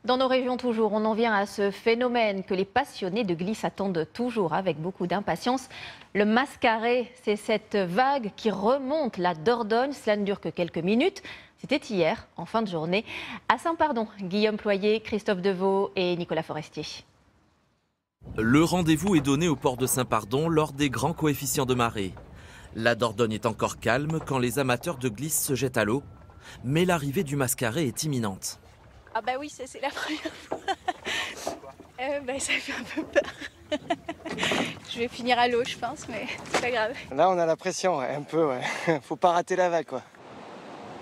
Dans nos régions toujours, on en vient à ce phénomène que les passionnés de glisse attendent toujours avec beaucoup d'impatience. Le mascaret, c'est cette vague qui remonte la Dordogne. Cela ne dure que quelques minutes. C'était hier, en fin de journée, à Saint-Pardon. Guillaume Ployer, Christophe Deveau et Nicolas Forestier. Le rendez-vous est donné au port de Saint-Pardon lors des grands coefficients de marée. La Dordogne est encore calme quand les amateurs de glisse se jettent à l'eau. Mais l'arrivée du mascaret est imminente. Ah bah oui, ça c'est la première fois. Ça fait un peu peur. Je vais finir à l'eau, je pense, mais c'est pas grave. Là, on a la pression, ouais, un peu, ouais. Faut pas rater la vague, quoi.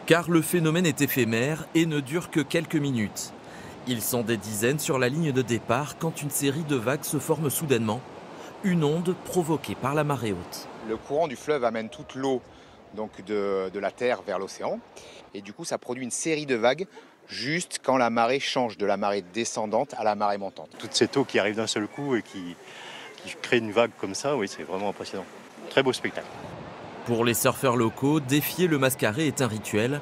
Car le phénomène est éphémère et ne dure que quelques minutes. Ils sont des dizaines sur la ligne de départ quand une série de vagues se forme soudainement. Une onde provoquée par la marée haute. Le courant du fleuve amène toute l'eau donc de la terre vers l'océan. Et du coup, ça produit une série de vagues juste quand la marée change de la marée descendante à la marée montante. Toute cette eau qui arrive d'un seul coup et qui crée une vague comme ça, oui, c'est vraiment impressionnant. Très beau spectacle. Pour les surfeurs locaux, défier le mascaret est un rituel.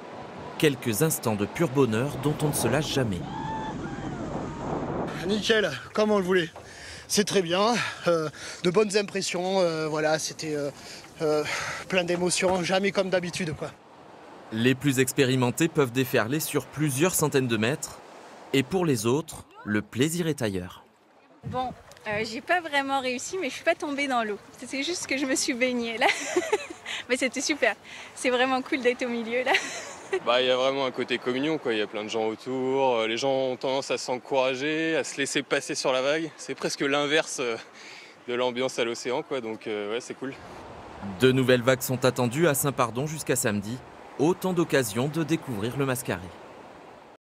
Quelques instants de pur bonheur dont on ne se lâche jamais. Nickel, comme on le voulait. C'est très bien, de bonnes impressions, voilà, c'était plein d'émotions, jamais comme d'habitude, quoi. Les plus expérimentés peuvent déferler sur plusieurs centaines de mètres. Et pour les autres, le plaisir est ailleurs. Bon, j'ai pas vraiment réussi, mais je suis pas tombée dans l'eau. C'est juste que je me suis baignée là. Mais c'était super. C'est vraiment cool d'être au milieu là. Il y a vraiment un côté communion, quoi. Il y a plein de gens autour. Les gens ont tendance à s'encourager, à se laisser passer sur la vague. C'est presque l'inverse de l'ambiance à l'océan, quoi. Donc ouais, c'est cool. De nouvelles vagues sont attendues à Saint-Pardon jusqu'à samedi. Autant d'occasions de découvrir le mascaret.